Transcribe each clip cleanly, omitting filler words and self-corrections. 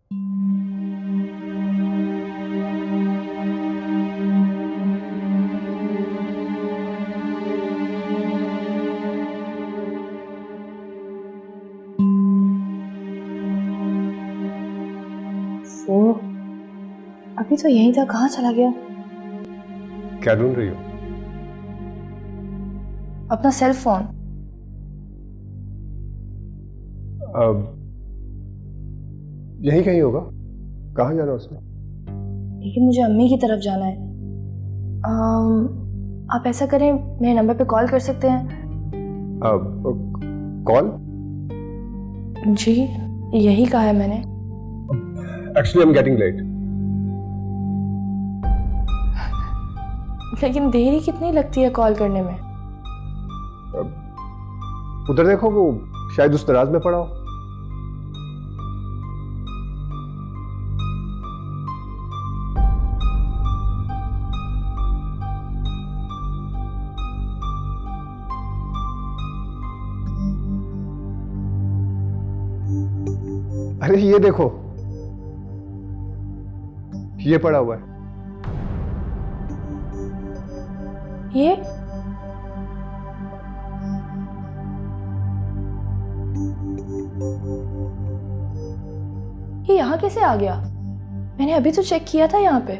वो अभी तो यहीं था, कहाँ चला गया? क्या ढूंढ रही हो? अपना सेल फोन। अब यहीं कहीं होगा। कहाँ जाना उसने? लेकिन मुझे अम्मी की तरफ जाना है। आप ऐसा करें, मेरे नंबर पे कॉल कर सकते हैं? कॉल? जी, यही कहा है मैंने। Actually I am getting late. लेकिन देरी कितनी लगती है कॉल करने में? उधर देखो, वो शायद उस दराज में पड़ा हो। अरे ये देखो, ये पड़ा हुआ है। ये यहाँ कैसे आ गया? मैंने अभी तो चेक किया था यहाँ पे।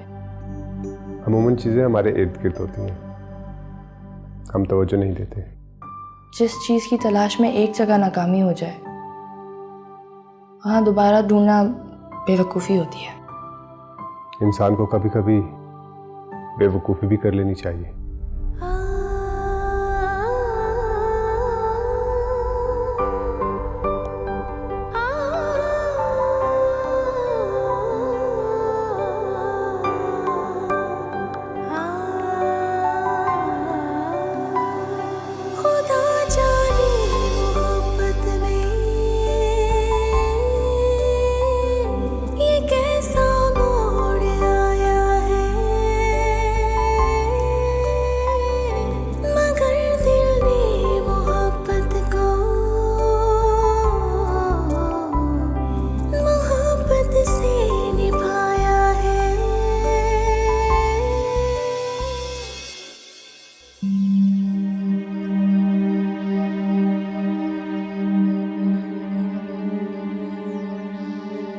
अमूमन चीजें हमारे इर्द गिर्द होती हैं, हम तवज्जो नहीं देते। जिस चीज की तलाश में एक जगह नाकामी हो जाए, वहां दोबारा ढूंढना बेवकूफ़ी होती है। इंसान को कभी कभी बेवकूफ़ी भी कर लेनी चाहिए।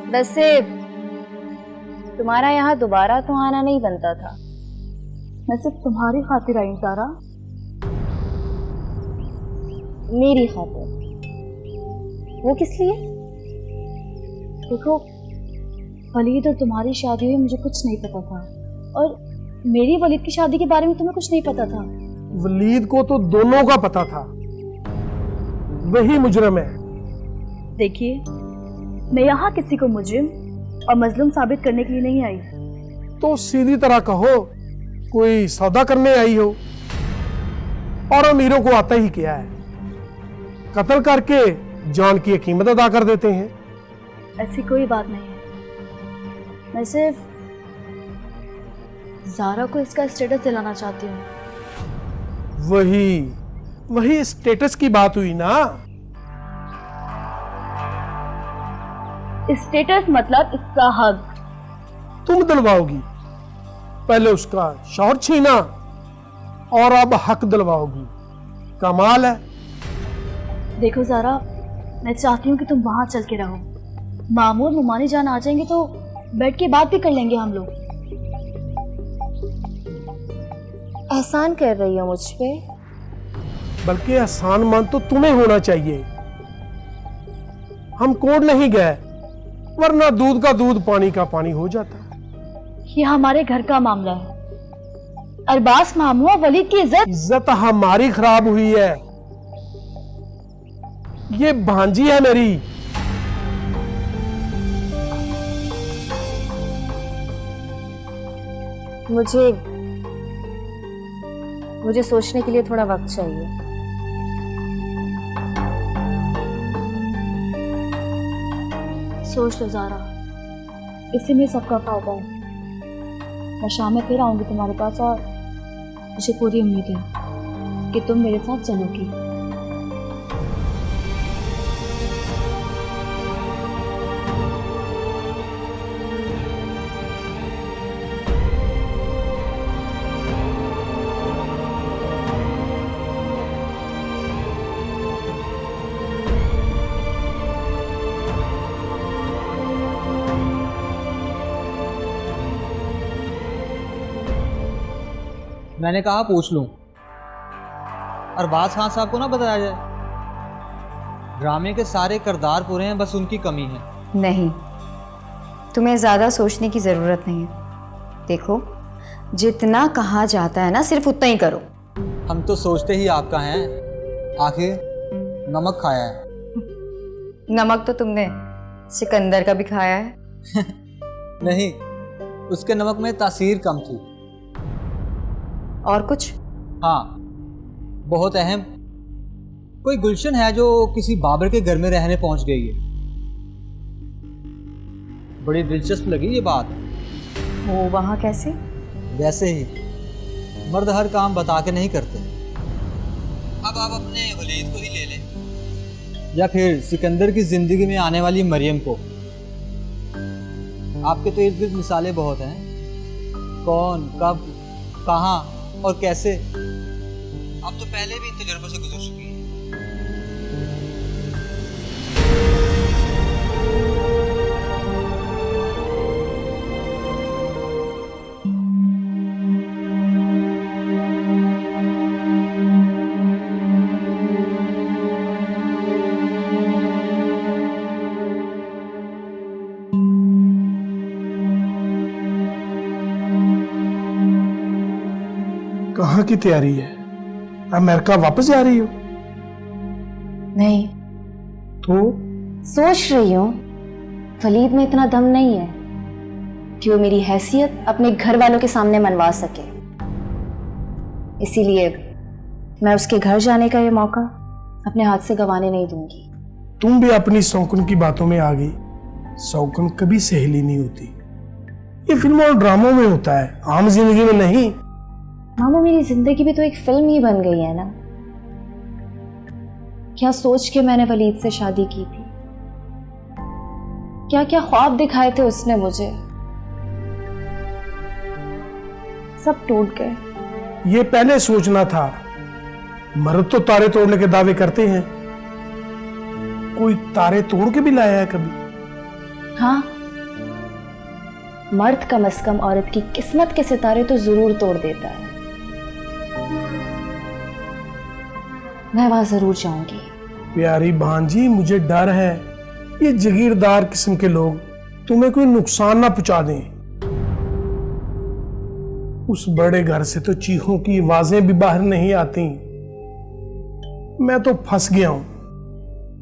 वैसे तुम्हारा यहाँ दोबारा तो आना नहीं बनता था। मैं सिर्फ तुम्हारी खातिर आई तारा। मेरी खातिर? वो किस लिए? देखो, वलीद और तुम्हारी शादी में मुझे कुछ नहीं पता था, और मेरी वलीद की शादी के बारे में तुम्हें कुछ नहीं पता था। वलीद को तो दोनों का पता था, वही मुजरम है। देखिए, मैं यहाँ किसी को मुजरिम और मजलूम साबित करने के लिए नहीं आई। तो सीधी तरह कहो, कोई सौदा करने आई हो। और अमीरों को आता ही क्या है, कत्ल करके जान की कीमत अदा कर देते हैं। ऐसी कोई बात नहीं है। मैं सिर्फ ज़ारा को इसका स्टेटस दिलाना चाहती हूँ। वही स्टेटस की बात हुई ना। स्टेटस मतलब इसका हक तुम दिलवाओगी। पहले उसका शौहर छीना और अब हक दिलवाओगी। कमाल है। देखो ज़ारा, मैं चाहती हूँ कि तुम वहां चल के रहो। मामूर मुमानी जान आ जाएंगे तो बैठ के बात भी कर लेंगे हम लोग। एहसान कर रही हो मुझ पे? बल्कि एहसान मंद तो तुम्हें होना चाहिए। हम कोर्ट नहीं गए, वरना दूध का दूध पानी का पानी हो जाता। ये हमारे घर का मामला है। अरबाज मामू और वलीद की इज्जत हमारी खराब हुई है। ये भांजी है मेरी। मुझे सोचने के लिए थोड़ा वक्त चाहिए। सोच लो ज़ारा, इसी में सबका फायदा है। मैं शाम में फिर आऊंगी तुम्हारे पास, और मुझे पूरी उम्मीद है कि तुम मेरे साथ चलोगी। मैंने कहा पूछ लूं। अरबाज खान साहब को ना बताया जाए, ड्रामे के सारे किरदार पूरे हैं, बस उनकी कमी है। नहीं, तुम्हें ज़्यादा सोचने की ज़रूरत नहीं है। देखो, जितना कहा जाता है ना सिर्फ उतना ही करो। हम तो सोचते ही आपका हैं, आखिर नमक खाया है। नमक तो तुमने सिकंदर का भी खाया है। नहीं, उसके नमक में तासीर कम थी। और कुछ? हाँ, बहुत अहम, कोई गुलशन है जो किसी बाबर के घर में रहने पहुंच गई है। बड़ी दिलचस्प लगी ये बात। वो वहाँ कैसे? वैसे ही, मर्द हर काम बता के नहीं करते। अब आप अपने वलीद को ही ले लें, या फिर सिकंदर की जिंदगी में आने वाली मरियम को। आपके तो इर्द गिर्द मिसालें बहुत हैं, कौन, कब, कहाँ और कैसे। अब तो पहले भी इन तजुर्बों से गुजर चुकी है। कहाँ की तैयारी है? अमेरिका वापस जा रही हो? नहीं, तो सोच रही हूँ वलीद में इतना दम नहीं है कि वो मेरी हैसियत अपने घर वालों के सामने मनवा सके। इसीलिए मैं उसके घर जाने का ये मौका अपने हाथ से गंवाने नहीं दूंगी। तुम भी अपनी शौकन की बातों में आ गई। शौकन कभी सहेली नहीं होती, ये फिल्मों और ड्रामों में होता है, आम जिंदगी में नहीं। मामू, मेरी जिंदगी भी तो एक फिल्म ही बन गई है ना। क्या सोच के मैंने वलीद से शादी की थी, क्या क्या ख्वाब दिखाए थे उसने मुझे, सब टूट गए। ये पहले सोचना था। मर्द तो तारे तोड़ने के दावे करते हैं, कोई तारे तोड़ के भी लाया है कभी? हाँ, मर्द कम से कम औरत की किस्मत के सितारे तो जरूर तोड़ देता है। मैं वहां जरूर जाऊंगी। प्यारी भांजी, मुझे डर है ये जागीरदार किस्म के लोग तुम्हें कोई नुकसान ना पहुंचा दें। उस बड़े घर से तो चीखों की आवाजें भी बाहर नहीं आती। मैं तो फंस गया हूं,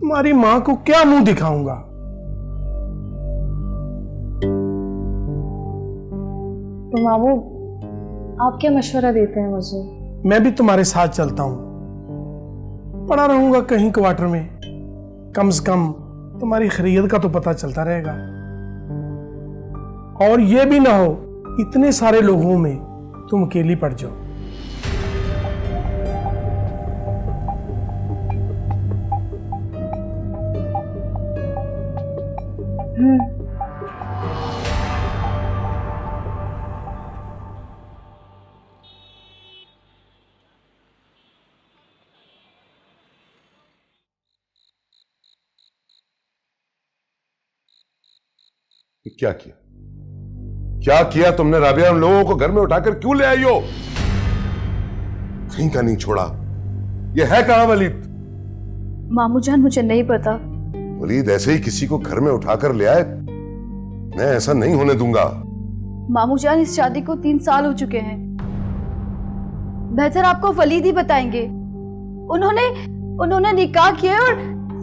तुम्हारी मां को क्या मुंह दिखाऊंगा? तो मामू, आप क्या मशवरा देते हैं मुझे? मैं भी तुम्हारे साथ चलता हूं, पड़ा रहूंगा कहीं क्वार्टर में। कम से कम तुम्हारी खरीद का तो पता चलता रहेगा। और ये भी ना हो इतने सारे लोगों में तुम अकेली पड़ जाओ। क्या किया, क्या किया तुमने राबिया? उन लोगों को घर में उठाकर क्यों ले आई हो? कहीं का नहीं छोड़ा। ये है कहां वलीद? मामू जान, मुझे नहीं पता। वलीद ऐसे ही किसी को घर में उठाकर ले आए? मैं ऐसा नहीं होने दूंगा। मामू जान, इस शादी को 3 साल हो चुके हैं। बेहतर आपको वलीद ही बताएंगे। उन्होंने निकाह किया और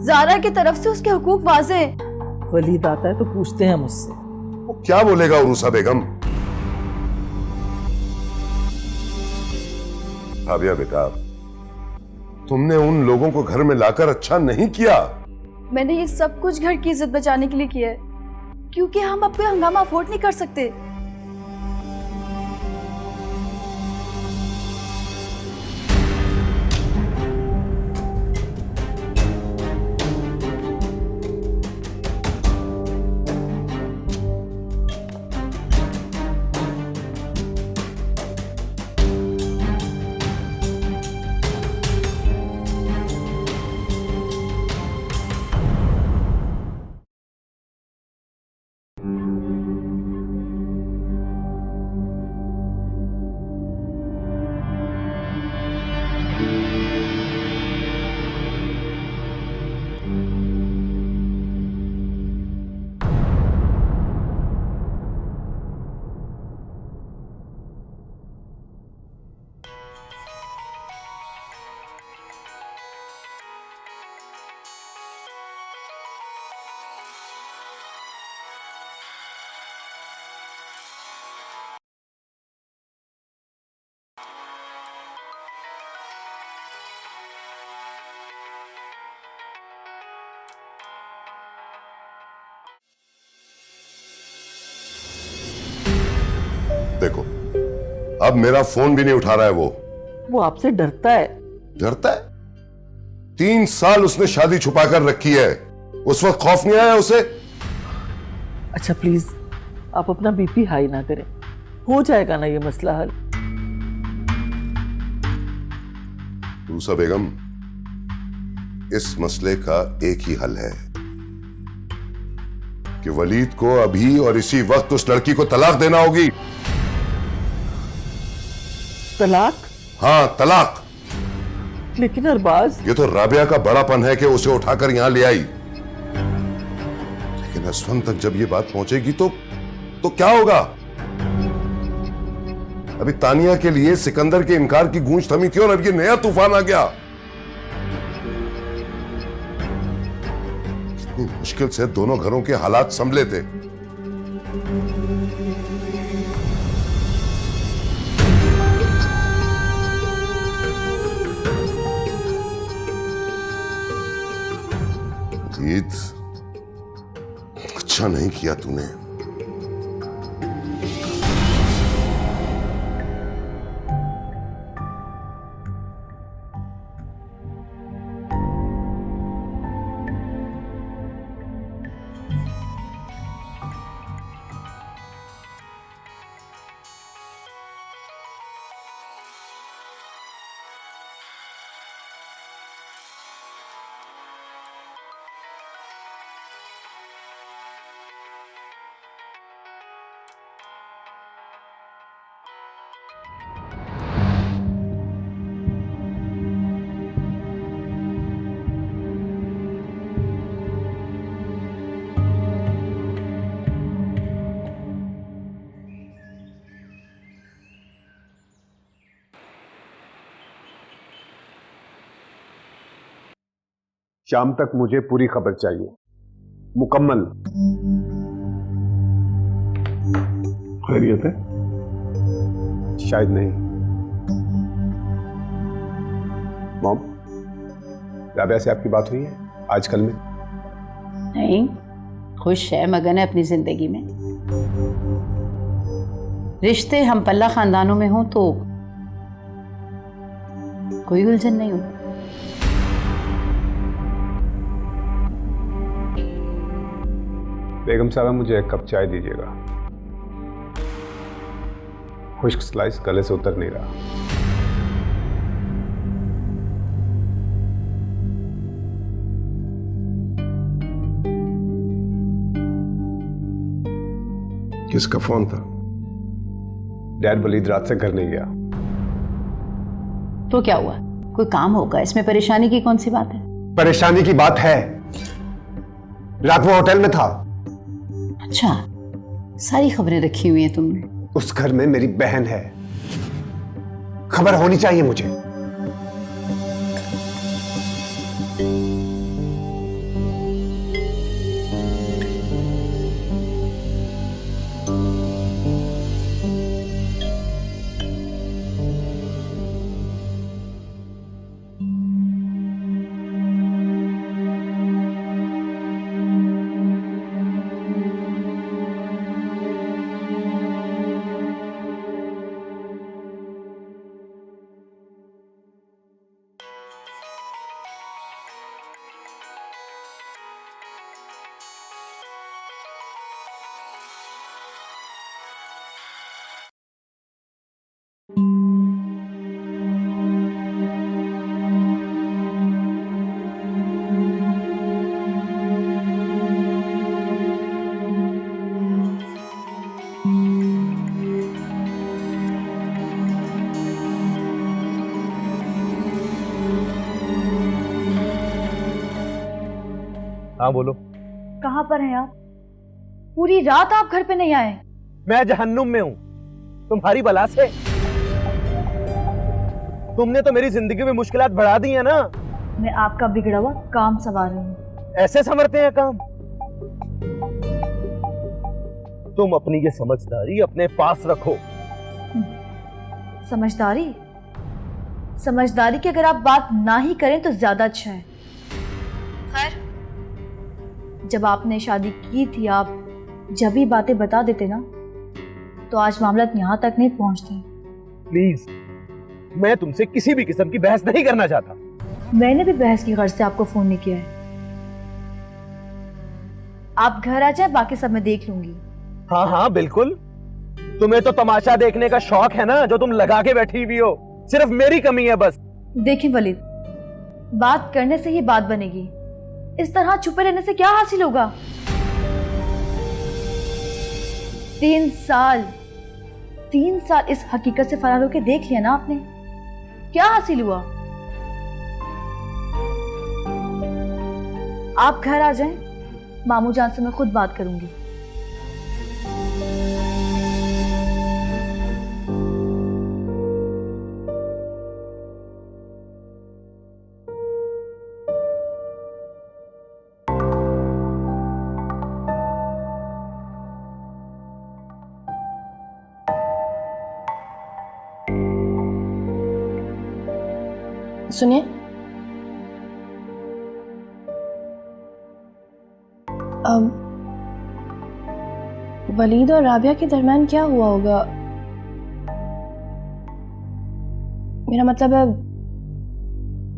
जारा की तरफ से उसके हुकूक वाजे हैं। वलीद आता है तो पूछते हैं मुझसे। वो क्या बोलेगा उरूसा बेगम? राबिया बेटा, तुमने उन लोगों को घर में लाकर अच्छा नहीं किया। मैंने ये सब कुछ घर की इज्जत बचाने के लिए किया है, क्योंकि हम अब कोई हंगामा अफोर्ड नहीं कर सकते। देखो, अब मेरा फोन भी नहीं उठा रहा है वो आपसे डरता है। डरता है? 3 साल उसने शादी छुपा कर रखी है, उस वक्त खौफ नहीं आया उसे? अच्छा प्लीज आप अपना बीपी हाई ना करें, हो जाएगा ना ये मसला हल। रूसा बेगम, इस मसले का एक ही हल है कि वलीद को अभी और इसी वक्त उस लड़की को तलाक देना होगी। तलाक? हाँ, तलाक। लेकिन अरबाज, ये तो राबिया का बड़ापन है कि उसे उठाकर यहां ले आई, लेकिन असफन तक जब ये बात पहुंचेगी तो क्या होगा? अभी तानिया के लिए सिकंदर के इनकार की गूंज थमी थी और अब ये नया तूफान आ गया। कितनी मुश्किल से दोनों घरों के हालात संभले थे। जीत, अच्छा नहीं किया तूने। शाम तक मुझे पूरी खबर चाहिए, मुकम्मल। खैरियत है? शायद नहीं। मॉम, राबिया से आपकी बात हुई है आजकल में? नहीं, खुश है, मगन है अपनी जिंदगी में। रिश्ते हम पल्ला खानदानों में हों तो कोई उलझन नहीं होती। बेगम साहब, मुझे 1 कप चाय दीजिएगा। खुश्क स्लाइस गले से उतर नहीं रहा। किसका फोन था? डैड वलीद रात से घर नहीं गया। तो क्या हुआ? कोई काम होगा, इसमें परेशानी की कौन सी बात है? परेशानी की बात है, रात वो होटल में था। अच्छा, सारी खबरें रखी हुई हैं तुमने? उस घर में मेरी बहन है, खबर होनी चाहिए मुझे। हाँ बोलो। कहाँ पर हैं आप? पूरी रात आप घर पे नहीं आए। मैं जहन्नुम में हूँ तुम्हारी बला से। तुमने तो मेरी जिंदगी में मुश्किलात बढ़ा दी है ना। मैं आपका बिगड़ा हुआ काम संवार रही हूँ। ऐसे संवरते हैं काम? तुम अपनी ये समझदारी अपने पास रखो। समझदारी? समझदारी की अगर आप बात ना ही करें तो ज्यादा अच्छा है। खैर, जब आपने शादी की थी, आप जब भी बातें बता देते ना तो आज मामला यहाँ तक नहीं पहुँचते। प्लीज, मैं तुमसे किसी भी किस्म की बहस नहीं करना चाहता। मैंने भी बहस की गर्ज से आपको फोन नहीं किया है। आप घर आ जाए, बाकी सब मैं देख लूंगी। हाँ हाँ बिल्कुल, तुम्हें तो तमाशा देखने का शौक है ना, जो तुम लगा के बैठी हुई हो। सिर्फ मेरी कमी है बस। देखिए वलीद, बात करने से ही बात बनेगी, इस तरह छुपे रहने से क्या हासिल होगा? 3 साल इस हकीकत से फरार होकर देख लिया ना आपने, क्या हासिल हुआ? आप घर आ जाएं, मामू जान से मैं खुद बात करूंगी। सुनिए, वलीद और राबिया के दरमियान क्या हुआ होगा? मेरा मतलब है,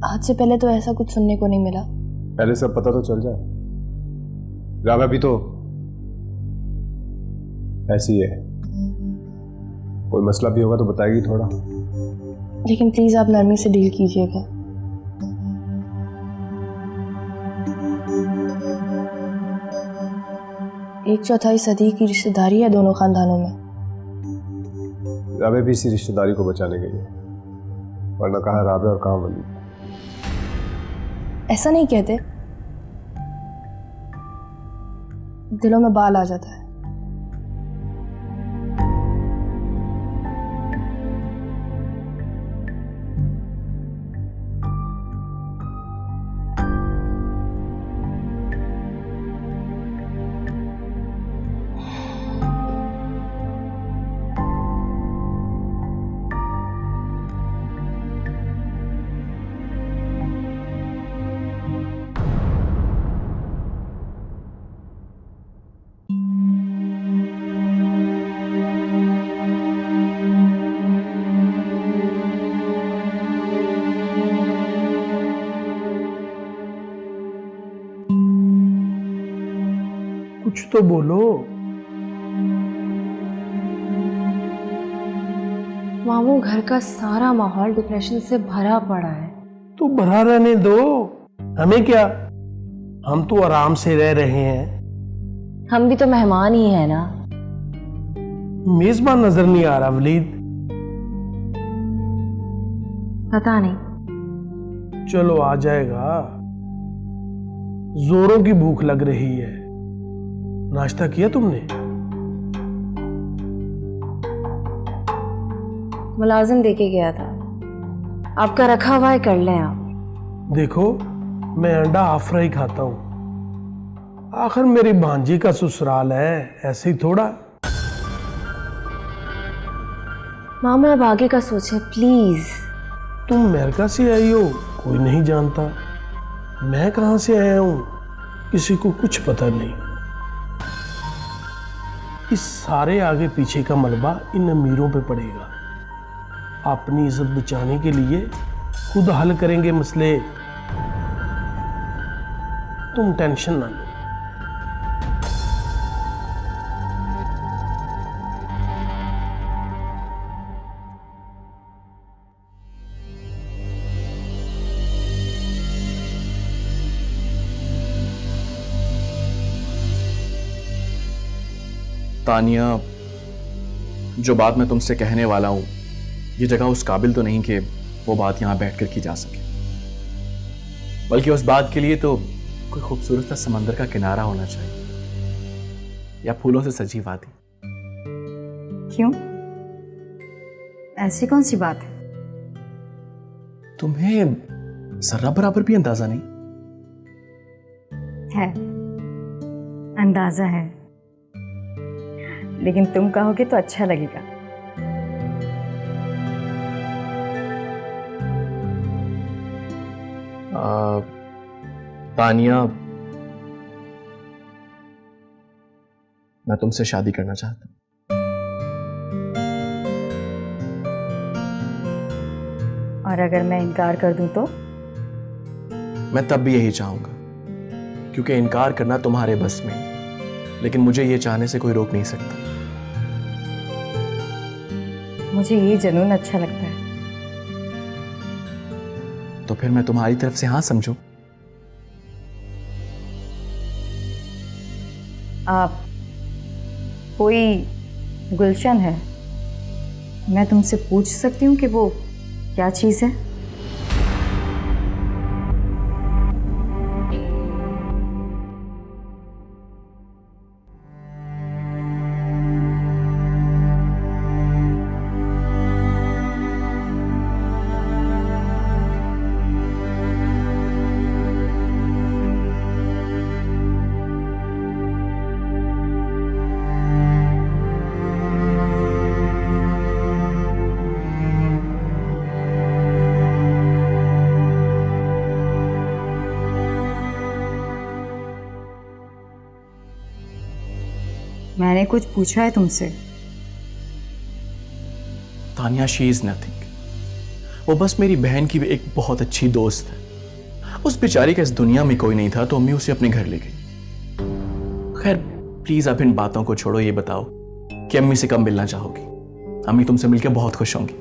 आज से पहले तो ऐसा कुछ सुनने को नहीं मिला। पहले सब पता तो चल जाए। राबिया भी तो ऐसी है, कोई मसला भी होगा तो बताएगी थोड़ा। लेकिन प्लीज आप नरमी से डील कीजिएगा। एक चौथाई सदी की रिश्तेदारी है दोनों खानदानों में। राबिया भी इसी रिश्तेदारी को बचाने गई है, वरना कहाँ राबिया और कहाँ वलीद। ऐसा नहीं कहते, दिलों में बाल आ जाता है। कुछ तो बोलो। मामू, घर का सारा माहौल डिप्रेशन से भरा पड़ा है। तो भरा रहने दो, हमें क्या, हम तो आराम से रह रहे हैं। हम भी तो मेहमान ही है ना। मेजबान नजर नहीं आ रहा वलीद। पता नहीं। चलो आ जाएगा, जोरों की भूख लग रही है। नाश्ता किया तुमने? मुलाजिम देके गया था, आपका रखा हुआ है, कर लें आप। देखो, मैं अंडा हाफ फ्राई खाता हूं, आखिर मेरी भांजी का ससुराल है, ऐसे ही थोड़ा। मामू अब आगे का सोचे प्लीज। तुम अमेरिका से आई हो, कोई नहीं जानता। मैं कहां से आया हूं, किसी को कुछ पता नहीं। इस सारे आगे पीछे का मलबा इन अमीरों पे पड़ेगा। अपनी इज्जत बचाने के लिए खुद हल करेंगे मसले, तुम टेंशन ना लो। तानिया, जो बात मैं तुमसे कहने वाला हूं, ये जगह उस काबिल तो नहीं कि वो बात यहां बैठकर की जा सके, बल्कि उस बात के लिए तो कोई खूबसूरत सा समंदर का किनारा होना चाहिए या फूलों से सजी वादी। क्यों, ऐसी कौन सी बात है? तुम्हें जर्रा बराबर भी अंदाजा नहीं? है, अंदाजा है, लेकिन तुम कहोगे तो अच्छा लगेगा। तानिया, मैं तुमसे शादी करना चाहता हूं। और अगर मैं इनकार कर दूं तो? मैं तब भी यही चाहूंगा, क्योंकि इनकार करना तुम्हारे बस में है, लेकिन मुझे ये चाहने से कोई रोक नहीं सकता। मुझे ये जुनून अच्छा लगता है। तो फिर मैं तुम्हारी तरफ से हाँ समझूं? आप कोई गुलशन है, मैं तुमसे पूछ सकती हूँ कि वो क्या चीज़ है? मैंने कुछ पूछा है तुमसे? Tania, she is nothing. वो बस मेरी बहन की एक बहुत अच्छी दोस्त है। उस बेचारी का इस दुनिया में कोई नहीं था तो अम्मी उसे अपने घर ले गई। खैर प्लीज अब इन बातों को छोड़ो, ये बताओ कि अम्मी से कब मिलना चाहोगी? अम्मी तुमसे मिलकर बहुत खुश होंगी।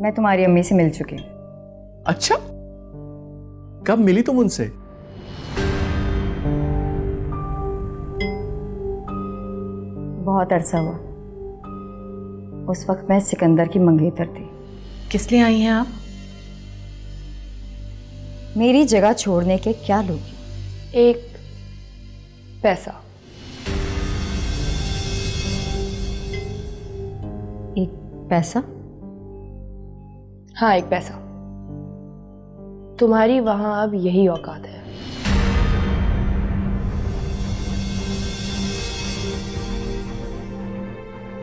मैं तुम्हारी अम्मी से मिल चुकी हूँ। अच्छा, कब मिली तुम उनसे? बहुत अरसा हुआ। उस वक्त मैं सिकंदर की मंगेतर थी। किस लिए आई हैं आप? मेरी जगह छोड़ने के क्या लोगी? एक पैसा। एक पैसा? हाँ, एक पैसा। तुम्हारी वहां अब यही औकात है।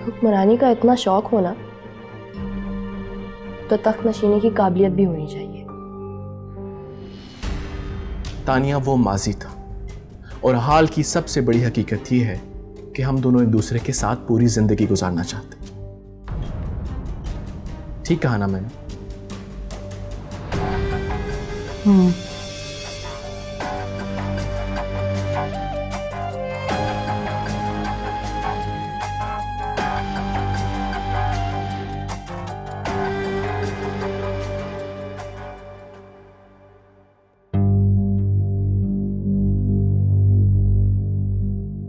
हुक्मरानी का इतना शौक होना तो तख्त नशीनी की काबिलियत भी होनी चाहिए। तानिया, वो माजी था और हाल की सबसे बड़ी हकीकत ये है कि हम दोनों एक दूसरे के साथ पूरी जिंदगी गुजारना चाहते हैं। ठीक कहा ना मैंने?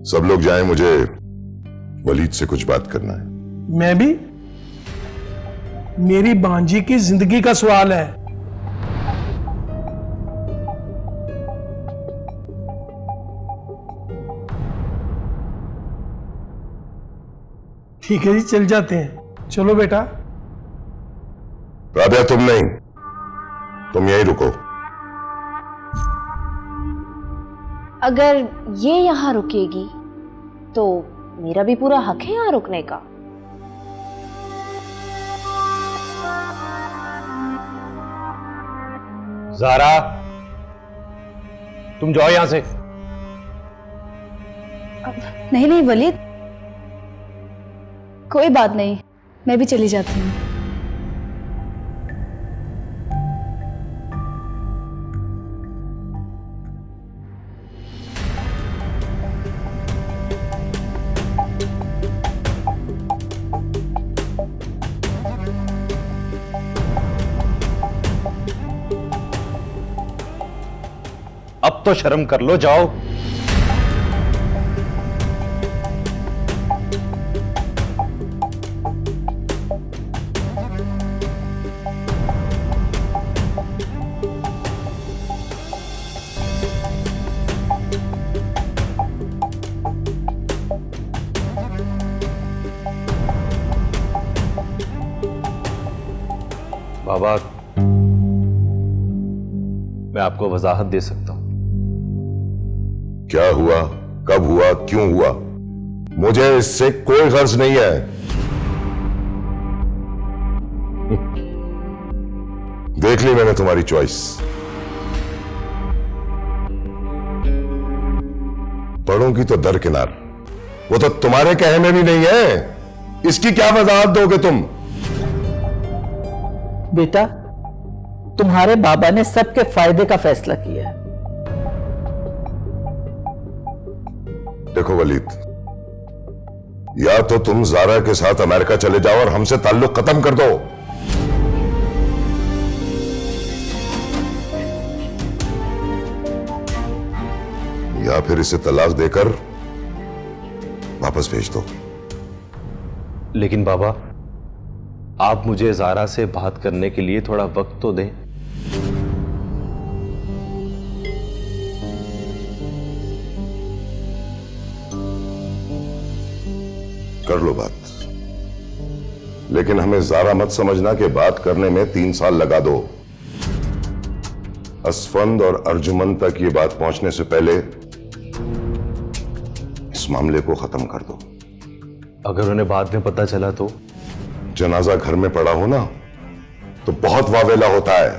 सब लोग जाएं, मुझे वलीद से कुछ बात करना है। मैं भी? मेरी भांजी की जिंदगी का सवाल है। ठीक है जी, चल जाते हैं। चलो बेटा। राबिया, तुम नहीं, तुम यहीं रुको। अगर ये यहाँ रुकेगी तो मेरा भी पूरा हक है यहाँ रुकने का। ज़ारा, तुम जाओ यहां से। नहीं नहीं वलीद, कोई बात नहीं, मैं भी चली जाती हूँ। अब तो शर्म कर लो, जाओ। बाबा, मैं आपको वजाहत दे सकता हूं। क्या हुआ, कब हुआ, क्यों हुआ, मुझे इससे कोई गर्ज नहीं है। देख ली मैंने तुम्हारी चॉइस। पढ़ूंगी तो दरकिनार, वो तो तुम्हारे कहने में भी नहीं है। इसकी क्या वजाहत दोगे तुम? बेटा, तुम्हारे बाबा ने सबके फायदे का फैसला किया है। देखो वलीद, या तो तुम ज़ारा के साथ अमेरिका चले जाओ और हमसे ताल्लुक खत्म कर दो, या फिर इसे तलाक देकर वापस भेज दो। लेकिन बाबा, आप मुझे ज़ारा से बात करने के लिए थोड़ा वक्त तो दें। कर लो बात, लेकिन हमें ज़ारा मत समझना कि बात करने में 3 साल लगा दो। असफंद और अर्जुमन तक ये बात पहुंचने से पहले इस मामले को खत्म कर दो। अगर उन्हें बाद में पता चला तो? जनाजा घर में पड़ा हो ना तो बहुत वावेला होता है,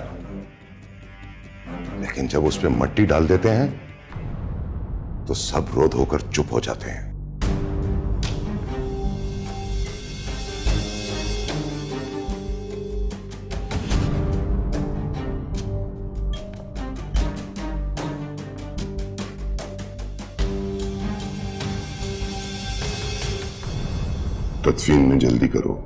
लेकिन जब उस पर मट्टी डाल देते हैं तो सब रोध होकर चुप हो जाते हैं। तदफीन में जल्दी करो।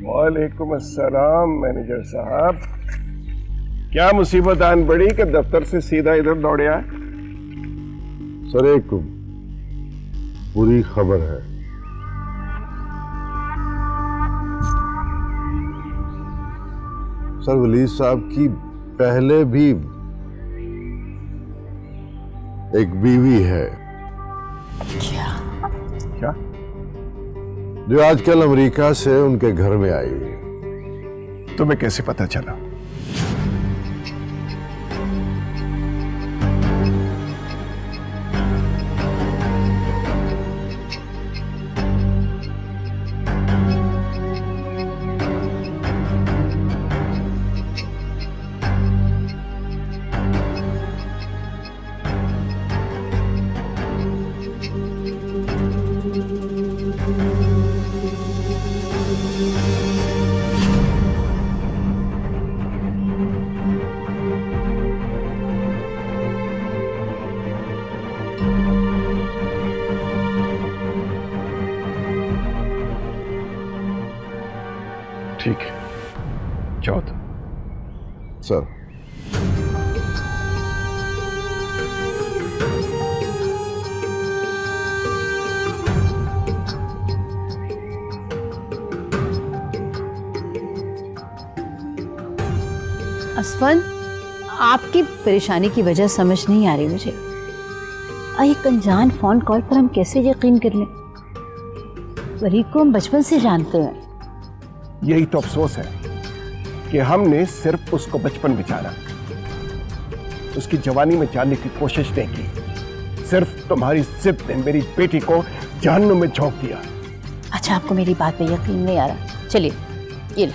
वालेकुम अस्सलाम मैनेजर साहब, क्या मुसीबत आन पड़ी कि दफ्तर से सीधा इधर दौड़े आए? सर, एक बुरी खबर है। सर, वलीद साहब की पहले भी एक बीवी है। क्या? जो आजकल अमेरिका से उनके घर में आई है। तुम्हें कैसे पता चला? ठीक है, जाओ तो। सर, असफन, आपकी परेशानी की वजह समझ नहीं आ रही मुझे। एक अनजान फोन कॉल पर हम कैसे यकीन कर लें? वरीक को हम बचपन से जानते हैं। यही तो अफसोस है कि हमने सिर्फ उसको बचपन में जाना, उसकी जवानी में जानने की कोशिश नहीं की। सिर्फ तुम्हारी जिद ने मेरी बेटी को जहन्नुम में झोंक दिया। अच्छा, आपको मेरी बात पे यकीन नहीं आ रहा? चलिए, ये लो,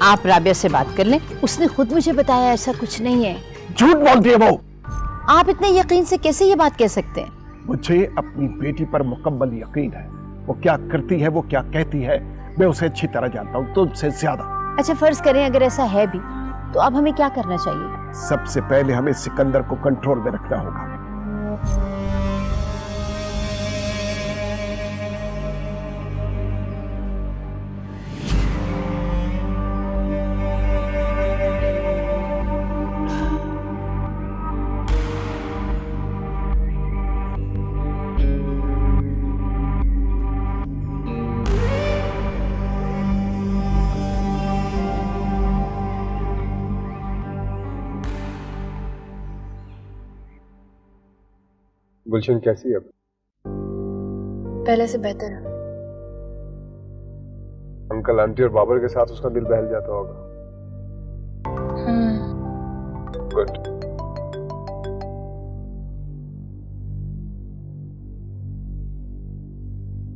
आप राबिया से बात कर लें। उसने खुद मुझे बताया ऐसा कुछ नहीं है। झूठ बोलती है वो। आप इतने यकीन से कैसे ये बात कह सकते हैं? मुझे अपनी बेटी पर मुकम्मल यकीन है। वो क्या करती है, वो क्या कहती है, मैं उसे अच्छी तरह जानता हूँ, तुमसे ज्यादा। अच्छा, फर्ज करें अगर ऐसा है भी, तो अब हमें क्या करना चाहिए? सबसे पहले हमें सिकंदर को कंट्रोल में रखना होगा। गुलशन कैसी है? पहले से बेहतर है। अंकल आंटी और बाबर के साथ उसका दिल बहल जाता होगा। गुड।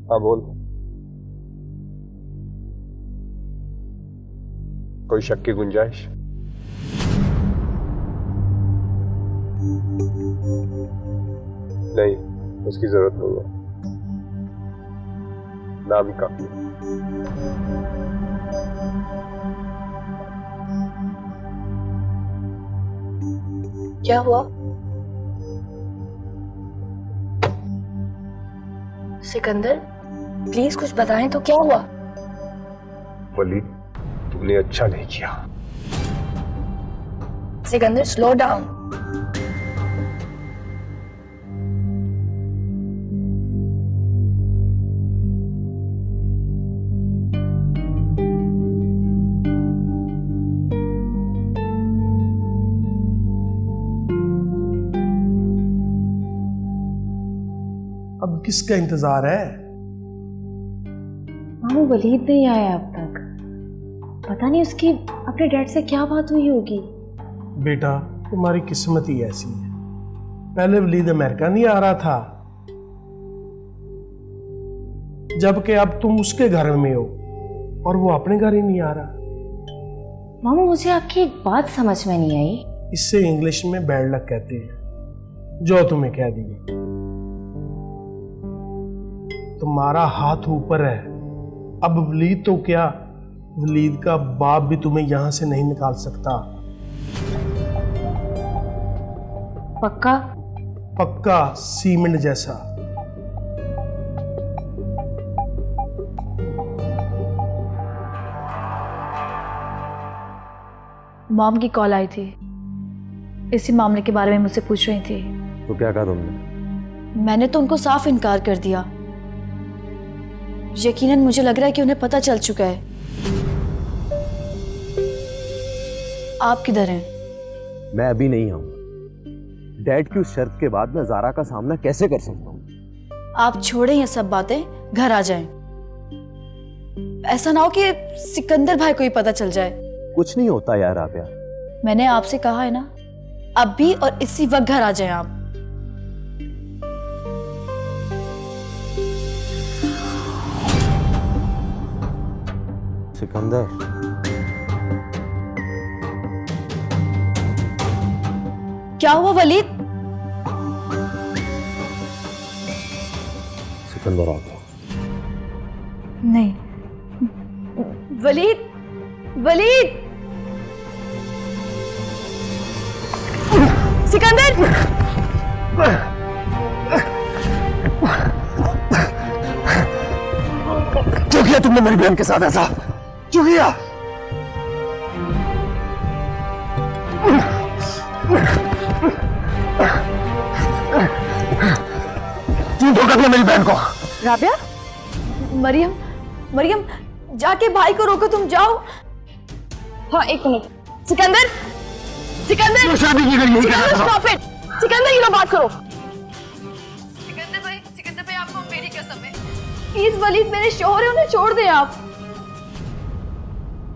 हाँ बोल। कोई शक की गुंजाइश? नहीं, उसकी जरूरत नहीं है, नाम ही काफी है। क्या हुआ? सिकंदर प्लीज कुछ बताएं तो, क्या हुआ? वलीद, तुमने अच्छा नहीं किया। Sikandar slow down. अब किसका इंतजार है? मामू वलीद नहीं आया अब तक। पता नहीं उसकी अपने डैड से क्या बात हुई होगी। बेटा तुम्हारी किस्मत ही ऐसी है। पहले वलीद अमेरिका नहीं आ रहा था, जबकि अब तुम उसके घर में हो और वो अपने घर ही नहीं आ रहा। मामू मुझे आपकी एक बात समझ में नहीं आई। इससे इंग्लिश में बैड लक कहते हैं, जो तुम्हें कह दिए। तुम्हारा हाथ ऊपर है। अब वलीद तो क्या, वलीद का बाप भी तुम्हें यहां से नहीं निकाल सकता। पक्का? पक्का, सीमेंट जैसा। मॉम की कॉल आई थी, इसी मामले के बारे में मुझसे पूछ रही थी। तो क्या कहा तुमने? मैंने तो उनको साफ इनकार कर दिया। यकीनन मुझे लग रहा है कि उन्हें पता चल चुका है। आप किधर हैं? मैं अभी नहीं आऊंगा। डैड की उस शर्त के बाद मैं ज़ारा का सामना कैसे कर सकता हूँ? आप छोड़ें ये सब बातें, घर आ जाएं। ऐसा ना हो कि सिकंदर भाई को ही पता चल जाए। कुछ नहीं होता यार आबिया। मैंने आपसे कहा है ना, अब भी और इसी वक्त घर आ जाएं आप। सिकंदर, क्या हुआ वलीद? सिकंदर आ गया। नहीं, वलीद, वलीद, सिकंदर! क्यों किया तुमने मेरी बहन के साथ ऐसा? क्यों किया? क्यों धोखा दिया मेरी बहन को? राबिया, मरियम, मरियम, जाके भाई को रोको, तुम जाओ। हाँ, एक मिनट। सिकंदर, सिकंदर, शादी की गई सिकंदर, स्टॉप इट। सिकंदर, ये लो बात करो। सिकंदर भाई आपको मेरी कसम है। प्लीज वलीद मेरे शौहर है, उन्हें छोड़ दें आप।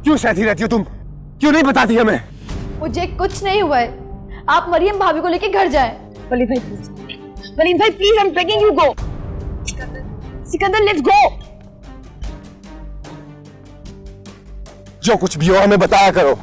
क्यों सहती रहती हो तुम? क्यों नहीं बताती हमें? मुझे कुछ नहीं हुआ है। आप मरियम भाभी को लेके घर जाएं। वलीद भाई प्लीज, वलीद भाई please, I am begging you, go. Sikandar let's go. जो कुछ भी हो हमें बताया करो।